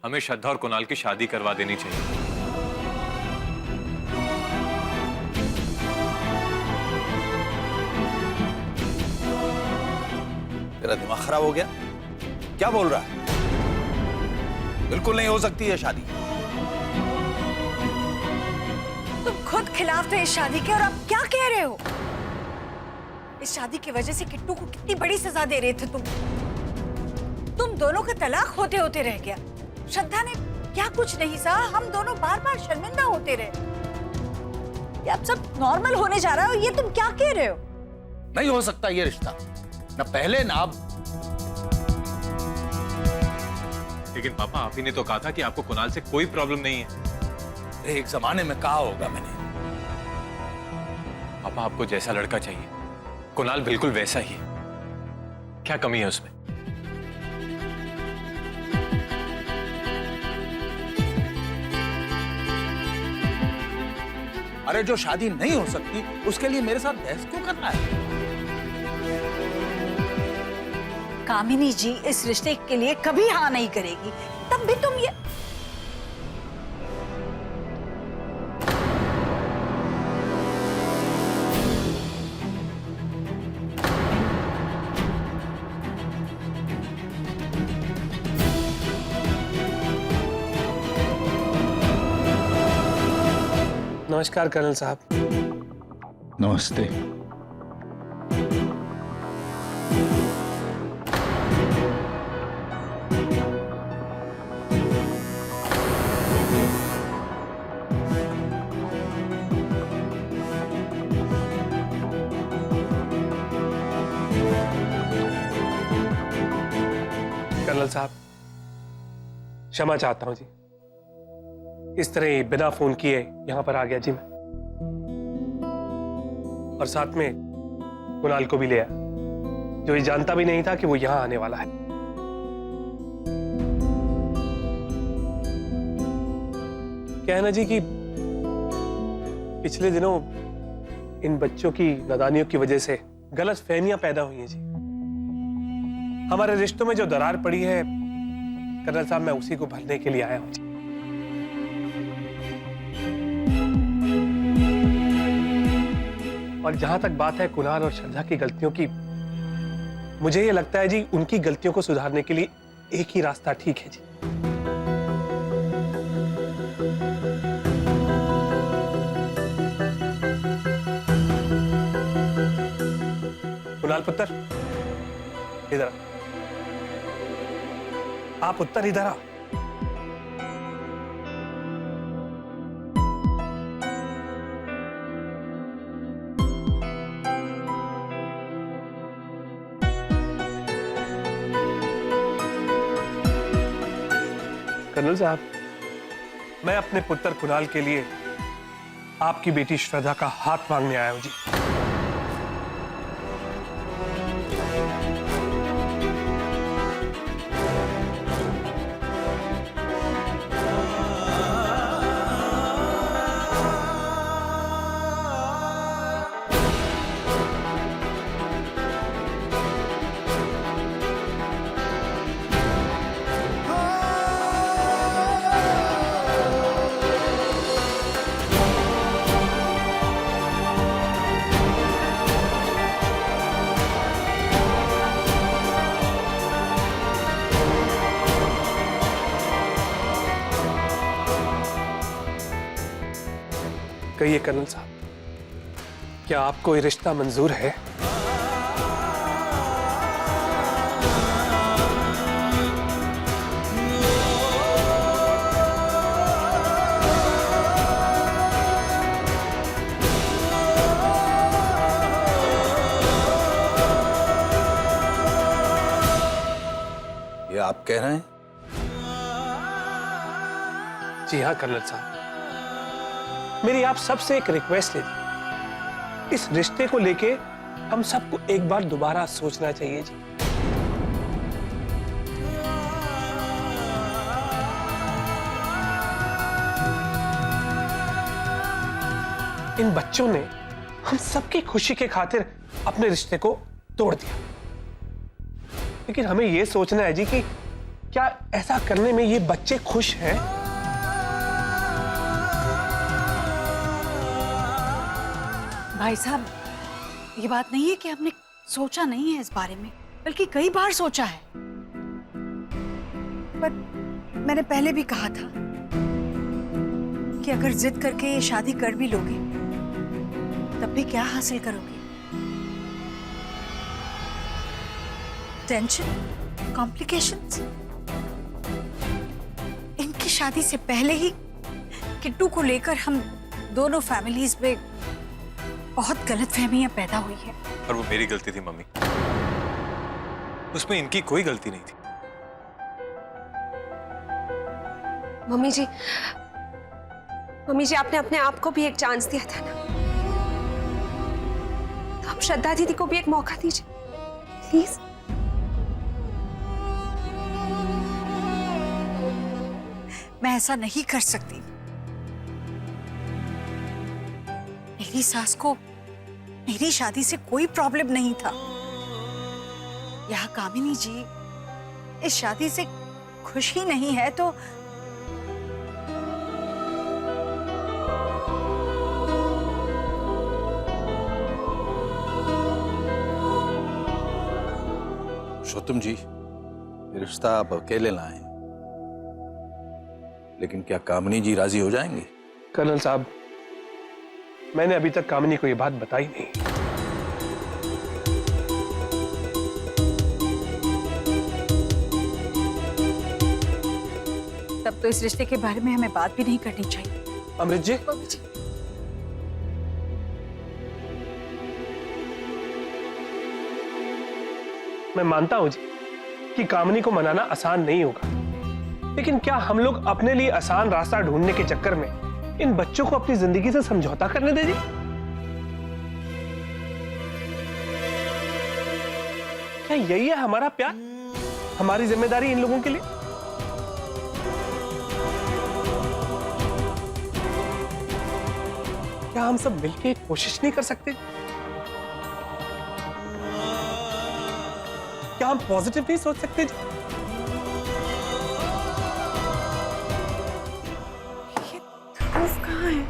हमें श्रद्धा और कुणाल की शादी करवा देनी चाहिए। तेरा दिमाग खराब हो गया? क्या बोल रहा है? बिल्कुल नहीं हो सकती है शादी। तुम खुद खिलाफ थे इस शादी के और अब क्या कह रहे हो? इस शादी की वजह से किट्टू को कितनी बड़ी सजा दे रहे थे तुम दोनों का तलाक होते होते रह गया। श्रद्धा ने क्या कुछ नहीं सहा, हम दोनों बार बार शर्मिंदा होते रहे। ये अब सब नॉर्मल होने जा रहा है और ये तुम क्या कह रहे हो? नहीं हो सकता ये रिश्ता, ना पहले ना अब। लेकिन पापा, आप ही ने तो कहा था कि आपको कुणाल से कोई प्रॉब्लम नहीं है। एक जमाने में कहा होगा मैंने। पापा, आपको जैसा लड़का चाहिए कुणाल बिल्कुल वैसा ही है। क्या कमी है उसमें? अरे जो शादी नहीं हो सकती उसके लिए मेरे साथ बहस क्यों करना है? कामिनी जी इस रिश्ते के लिए कभी हाँ नहीं करेगी, तब भी तुम ये। नमस्कार कर्नल साहब। नमस्ते। कर्नल साहब, क्षमा चाहता हूं जी, इस तरह ही बिना फोन किए यहां पर आ गया जी मैं, और साथ में कुणाल को भी ले आया, जो ये जानता भी नहीं था कि वो यहां आने वाला है। क्या है ना जी कि पिछले दिनों इन बच्चों की नादानियों की वजह से गलत फहमियां पैदा हुई हैं जी। हमारे रिश्तों में जो दरार पड़ी है कर्नल साहब, मैं उसी को भरने के लिए आया हूं जी। और जहां तक बात है कुणाल और श्रद्धा की गलतियों की, मुझे ये लगता है जी उनकी गलतियों को सुधारने के लिए एक ही रास्ता ठीक है जी। कुणाल पुत्र, इधर आ। आप उत्तर इधर आ। कर्नल साहब, मैं अपने पुत्र कुणाल के लिए आपकी बेटी श्रद्धा का हाथ मांगने आया हूं जी। कहिए कर्नल साहब, क्या आपको ये रिश्ता मंजूर है? ये आप कह रहे हैं? जी हाँ कर्नल साहब, मेरी आप सबसे एक रिक्वेस्ट है जी, इस रिश्ते को लेके हम सबको एक बार दोबारा सोचना चाहिए जी। इन बच्चों ने हम सबकी खुशी के खातिर अपने रिश्ते को तोड़ दिया, लेकिन हमें यह सोचना है जी कि क्या ऐसा करने में ये बच्चे खुश हैं? भाई साहब, ये बात नहीं है कि हमने सोचा नहीं है इस बारे में, बल्कि कई बार सोचा है। पर मैंने पहले भी कहा था कि अगर जिद करके ये शादी कर भी लोगे तब भी क्या हासिल करोगे? Tension, complications. इनकी शादी से पहले ही किट्टू को लेकर हम दोनों फैमिलीज में बहुत गलतफहमियां पैदा हुई है। और वो मेरी गलती थी मम्मी, उसमें इनकी कोई गलती नहीं थी। मम्मी जी आपने अपने आप को भी एक चांस दिया था ना, तो आप श्रद्धा दीदी को भी एक मौका दीजिए प्लीज। मैं ऐसा नहीं कर सकती। मेरी सास को मेरी शादी से कोई प्रॉब्लम नहीं था। यहाँ कामिनी जी इस शादी से खुश ही नहीं है तो पुरुषोत्तम जी, ये रिश्ता आप अकेले लाए, लेकिन क्या कामिनी जी राजी हो जाएंगी? कर्नल साहब, मैंने अभी तक कामिनी को ये बात बताई नहीं। तब तो इस रिश्ते के बारे में हमें बात भी नहीं करनी चाहिए। अमृत जी, मैं मानता हूं जी कि कामिनी को मनाना आसान नहीं होगा, लेकिन क्या हम लोग अपने लिए आसान रास्ता ढूंढने के चक्कर में इन बच्चों को अपनी जिंदगी से समझौता करने दें? क्या यही है हमारा प्यार, हमारी जिम्मेदारी इन लोगों के लिए? क्या हम सब मिलकर एक कोशिश नहीं कर सकते? क्या हम पॉजिटिव नहीं सोच सकते? ये ध्रुव कहाँ है?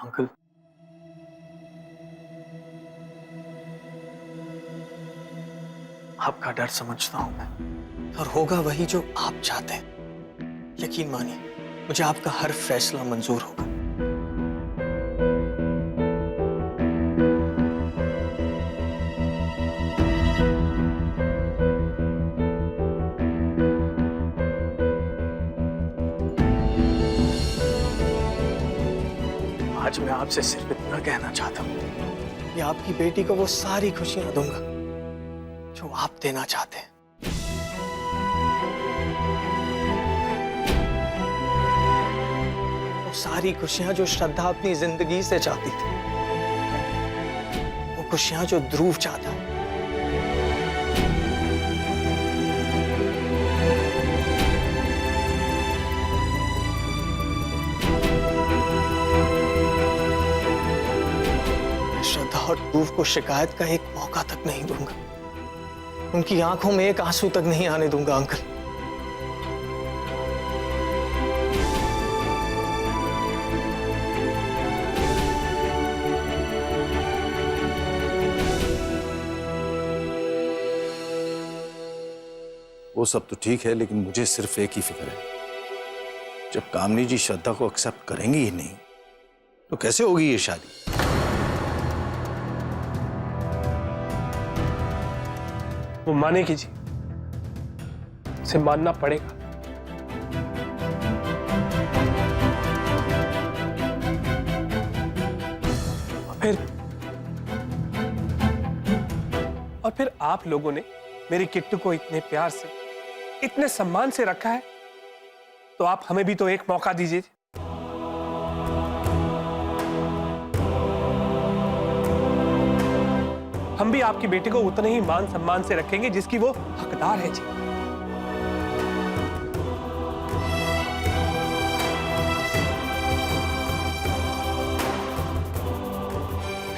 अंकल, आपका डर समझता हूं मैं, और होगा वही जो आप चाहते हैं। यकीन मानिए, मुझे आपका हर फैसला मंजूर होगा। आज मैं आपसे सिर्फ इतना कहना चाहता हूं कि आपकी बेटी को वो सारी खुशियां दूंगा जो आप देना चाहते हैं। वो सारी खुशियां जो श्रद्धा अपनी जिंदगी से चाहती थी, वो खुशियां जो ध्रुव चाहता है। श्रद्धा और ध्रुव को शिकायत का एक मौका तक नहीं दूंगा, उनकी आंखों में एक आंसू तक नहीं आने दूंगा अंकल। वो सब तो ठीक है, लेकिन मुझे सिर्फ एक ही फिक्र है, जब कामिनी जी श्रद्धा को एक्सेप्ट करेंगी ही नहीं तो कैसे होगी ये शादी? वो मानेगी जी, उसे मानना पड़ेगा। और फिर आप लोगों ने मेरी किट्टू को इतने प्यार से, इतने सम्मान से रखा है, तो आप हमें भी तो एक मौका दीजिए। हम भी आपकी बेटी को उतने ही मान सम्मान से रखेंगे जिसकी वो हकदार है जी।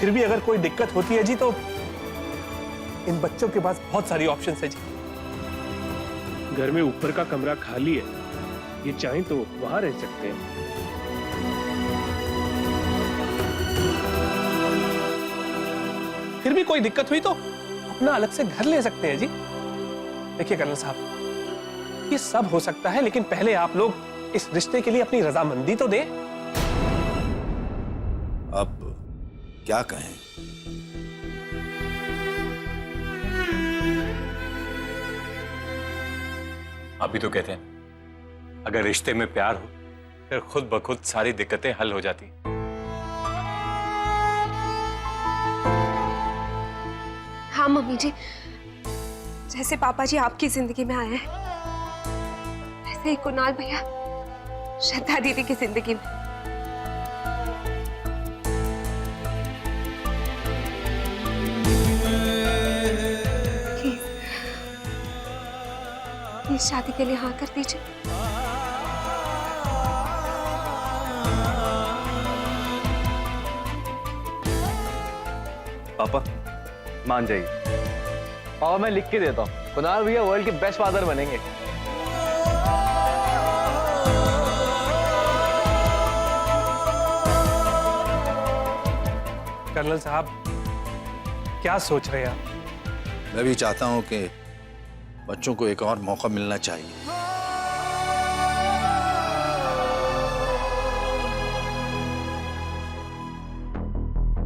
फिर भी अगर कोई दिक्कत होती है जी तो इन बच्चों के पास बहुत सारी ऑप्शंस है जी। घर में ऊपर का कमरा खाली है, ये चाहें तो वहां रह सकते हैं। फिर भी कोई दिक्कत हुई तो अपना अलग से घर ले सकते हैं जी। देखिए कर्नल साहब, ये सब हो सकता है, लेकिन पहले आप लोग इस रिश्ते के लिए अपनी रजामंदी तो दें। अब क्या कहें? आप भी तो कहते हैं अगर रिश्ते में प्यार हो फिर खुद ब खुद सारी दिक्कतें हल हो जाती। हाँ मम्मी जी, जैसे पापा जी आपकी जिंदगी में आए हैं, वैसे ही कुणाल भैया श्रद्धा दीदी की जिंदगी में। प्लीज शादी के लिए हाँ कर दीजिए। पापा मान जाइए। पापा मैं लिख के देता हूँ, कुणाल भैया वर्ल्ड के बेस्ट फादर बनेंगे। कर्नल साहब, क्या सोच रहे हैं आप? मैं भी चाहता हूं कि बच्चों को एक और मौका मिलना चाहिए।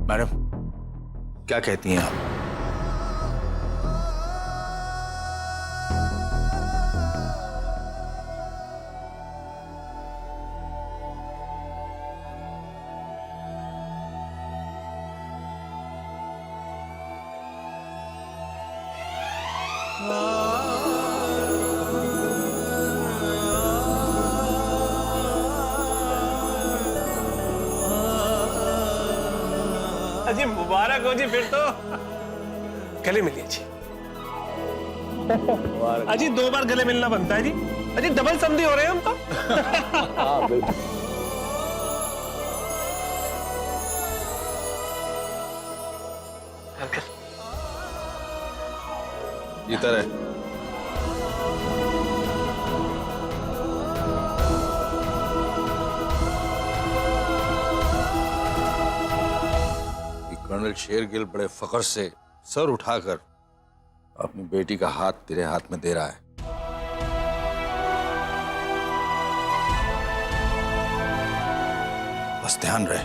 मैडम, क्या कहती हैं आप? अजी मुबारक हो जी, फिर तो गले मिलिए जी। अजी 2 बार गले मिलना बनता है जी। अजी डबल समधी हो रहे हैं हम तो। हाँ बिल्कुल। इधर है। कर्नल शेरगिल बड़े फख्र से सर उठाकर अपनी बेटी का हाथ तेरे हाथ में दे रहा है। बस ध्यान रहे,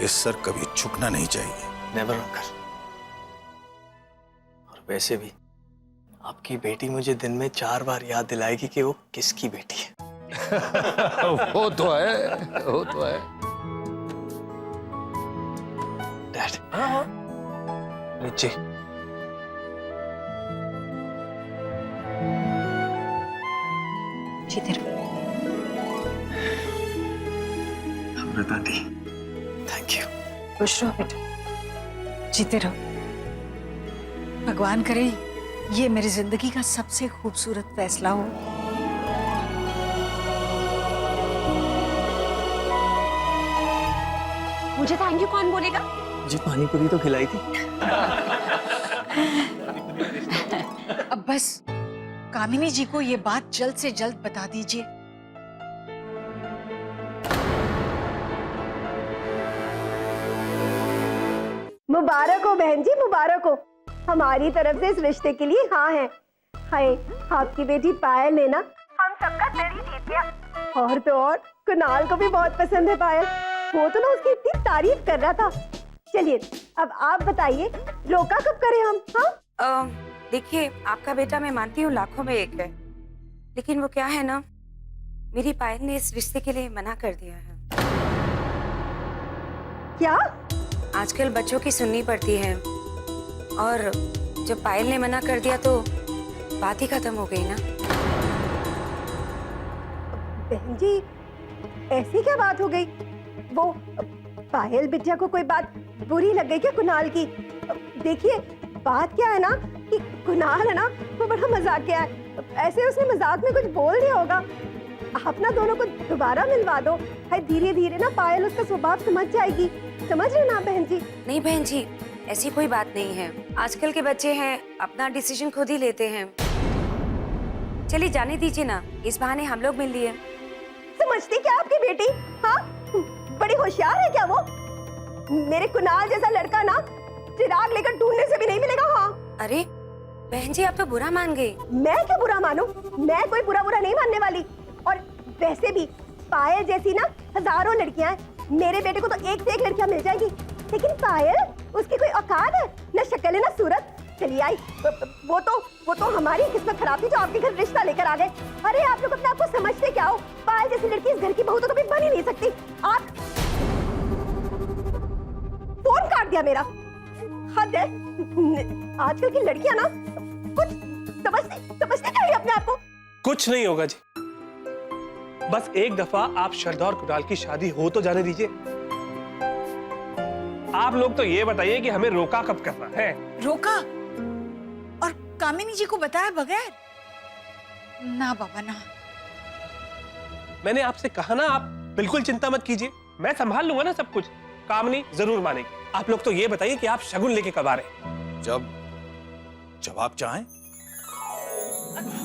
ये सर कभी झुकना नहीं चाहिए। Never uncle. और वैसे भी आपकी बेटी मुझे दिन में 4 बार याद दिलाएगी कि वो किसकी बेटी है। वो तो है, वो तो है। डैड। हाँ नीचे। जीते रहो। अमृता दी, थैंक यू। खुश रहो बेटा, जीते रहो। भगवान करे ये मेरी जिंदगी का सबसे खूबसूरत फैसला हो। मुझे थैंक यू कौन बोलेगा? जी पानी पूरी तो खिलाई थी। अब बस कामिनी जी को ये बात जल्द से जल्द बता दीजिए। मुबारक हो बहन जी, मुबारक हो। हमारी तरफ से इस रिश्ते के लिए हाँ है। हाय, आपकी बेटी पायल ने ना हम सबका दिल ही जीत लिया। और तो और कुणाल को भी बहुत पसंद है पायल। वो तो ना उसकी इतनी तारीफ कर रहा था। चलिए अब आप बताइए, रोका कब करें हम? हाँ देखिए, आपका बेटा मैं मानती हूँ लाखों में एक है, लेकिन वो क्या है ना, मेरी पायल ने इस रिश्ते के लिए मना कर दिया है। क्या? आजकल बच्चों की सुननी पड़ती है, और जब पायल ने मना कर दिया तो बात ही खत्म हो गई ना। बहन जी, ऐसी क्या बात हो गई? वो पायल बिटिया को कोई बात बुरी लग गई क्या कुणाल की? देखिए बात क्या है ना कि कुणाल है ना वो बड़ा मजाकिया है, ऐसे उसने मजाक में कुछ बोल दिया होगा। आप ना दोनों को दोबारा मिलवा दो, है धीरे धीरे ना पायल उसका स्वभाव समझ जाएगी। समझ रहे ना बहन जी? नहीं बहन जी, ऐसी कोई बात नहीं है। आजकल के बच्चे हैं, अपना डिसीजन खुद ही लेते हैं। चलिए जाने दीजिए ना, इस बहाने हम लोग मिल लिए। समझती क्या आपकी बेटी? हाँ, बड़ी होशियार है क्या वो? मेरे कुणाल जैसा लड़का ना चिराग लेकर ढूंढने से भी नहीं मिलेगा। हाँ। अरे बहन जी, आप तो बुरा मान गई। मैं क्यों बुरा मानूं? मैं कोई बुरा नहीं मानने वाली। और वैसे भी पायल जैसी ना हजारों लड़कियां हैं, मेरे बेटे को तो एक से एक लड़कियां मिल जाएगी, लेकिन पायल उसकी कोई औकात है? न शक्ल है न सूरत। चलिए आई, वो तो हमारी किस्मत खराब थी जो आपके घर रिश्ता लेकर आ गए। अरे आप लोग अपने आप को समझते क्या हो? पायल जैसी लड़की इस घर की बहू तो कभी बन ही नहीं सकती। आप फोन काट दिया मेरा। हद है, आजकल की लड़कियां ना कुछ समझती क्या है अपने आप को? कुछ नहीं होगा जी, बस एक दफा आप श्रद्धा और कुणाल की शादी हो तो जाने दीजिए। आप लोग तो ये बताइए कि हमें रोका कब करना है? रोका और कामिनी जी को बताया बगैर? ना बाबा ना। मैंने आपसे कहा ना, आप बिल्कुल चिंता मत कीजिए, मैं संभाल लूंगा ना सब कुछ। कामिनी जरूर मानेगी। आप लोग तो ये बताइए कि आप शगुन लेके कब आ रहे हैं? जब आप चाहें।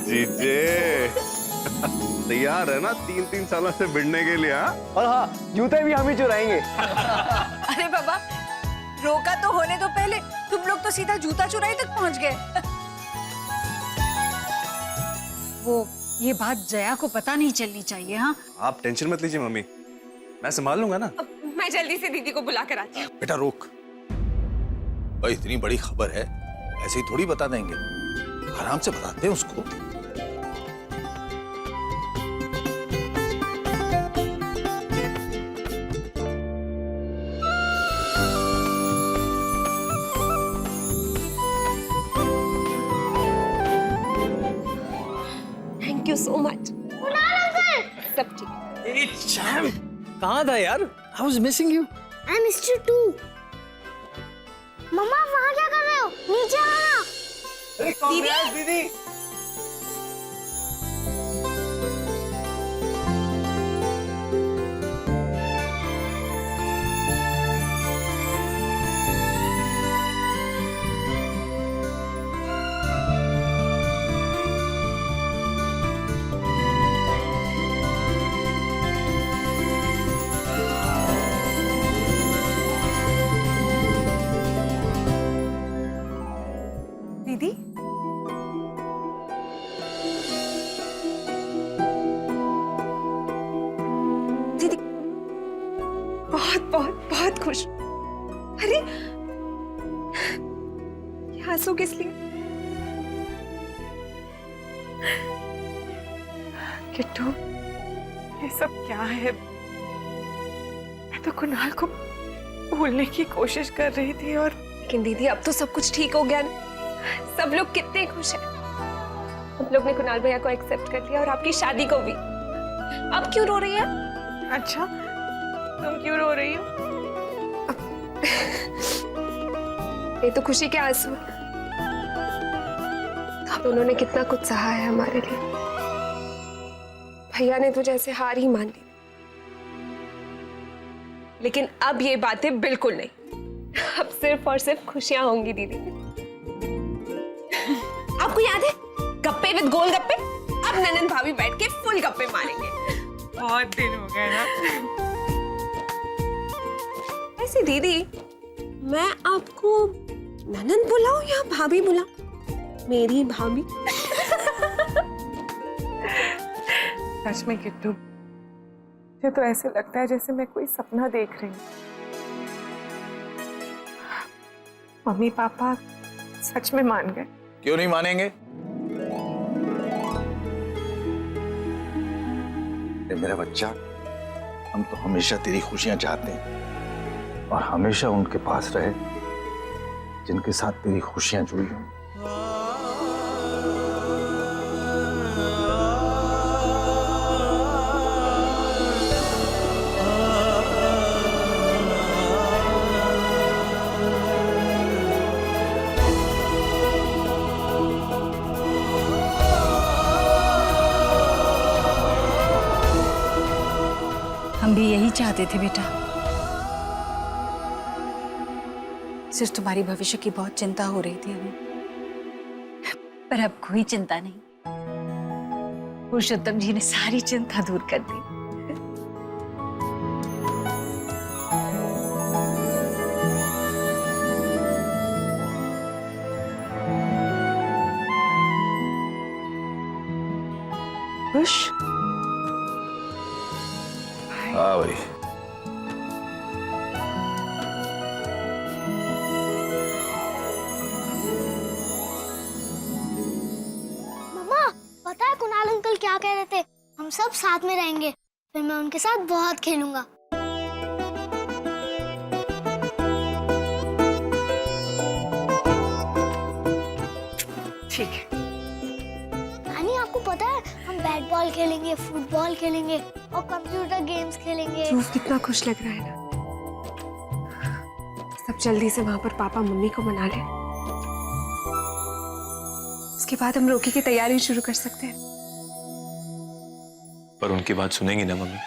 जीजे तैयार है ना 3-3 सालों से भिड़ने के लिए? हाँ, और हाँ, जूते भी हम ही चुराएंगे। अरे बाबा, रोका तो होने दो पहले, तुम लोग तो सीधा जूता चुराई तक पहुंच गए। वो ये बात जया को पता नहीं चलनी चाहिए। हाँ, आप टेंशन मत लीजिए मम्मी, मैं संभाल लूंगा ना। मैं जल्दी से दीदी को बुला कर आती हूँ। बेटा रोक, भाई इतनी बड़ी खबर है, ऐसे ही थोड़ी बता देंगे, आराम से बताते हैं उसको। Thank you so much. सब ठीक। कहाँ था यार? I was missing you. I missed you too. मम्मा वहाँ क्या कर रहे हो? नीचे आओ ना। दीदी। दीदी दीदी बहुत बहुत बहुत खुश। अरे ये आंसू किस लिए? किट्टू, ये सब क्या है? मैं तो कुणाल को भूलने की कोशिश कर रही थी और लेकिन दीदी अब तो सब कुछ ठीक हो गया ना। सब लोग कितने खुश हैं। हम लोग ने कुणाल भैया को एक्सेप्ट कर लिया और आपकी शादी को भी। अब क्यों रो रही है? अच्छा, तुम क्यों रो रही हो? ये तो खुशी के आंसू हैं। अब उन्होंने कितना कुछ सहा है हमारे लिए। भैया ने तो जैसे हार ही मान ली, लेकिन अब ये बातें बिल्कुल नहीं। अब सिर्फ और सिर्फ खुशियां होंगी दीदी। आपको याद है गप्पे विद गोलगप्पे? अब ननन भाभी बैठ के फुल गप्पे मारेंगे। बहुत दिन हो गए ना। ऐसे दीदी, मैं आपको ननन बुलाऊं या भाभी बुलाऊं? मेरी भाभी। सच में किट्टू, मुझे तो ऐसे लगता है जैसे मैं कोई सपना देख रही हूँ। मम्मी पापा सच में मान गए। क्यों नहीं मानेंगे? मेरा बच्चा, हम तो हमेशा तेरी खुशियां चाहते हैं और हमेशा उनके पास रहे जिनके साथ तेरी खुशियां जुड़ी हों। चाहते थे बेटा। सिर्फ तुम्हारी भविष्य की बहुत चिंता हो रही थी हमें, पर अब कोई चिंता नहीं। पुरुषोत्तम जी ने सारी चिंता दूर कर दी। खुश? हाँ भाई, मम्मा, पता है कुणाल अंकल क्या कह रहे थे? हम सब साथ में रहेंगे, फिर मैं उनके साथ बहुत खेलूंगा। ठीक है। नानी, आपको पता है हम बैट बॉल खेलेंगे, फुटबॉल खेलेंगे और कंप्यूटर गेम्स खेलेंगे। ध्रुव कितना खुश लग रहा है ना। सब जल्दी से वहां पर पापा मम्मी को मना ले, उसके बाद हम रोकी की तैयारी शुरू कर सकते हैं। पर उनकी बात सुनेंगी ना मम्मी?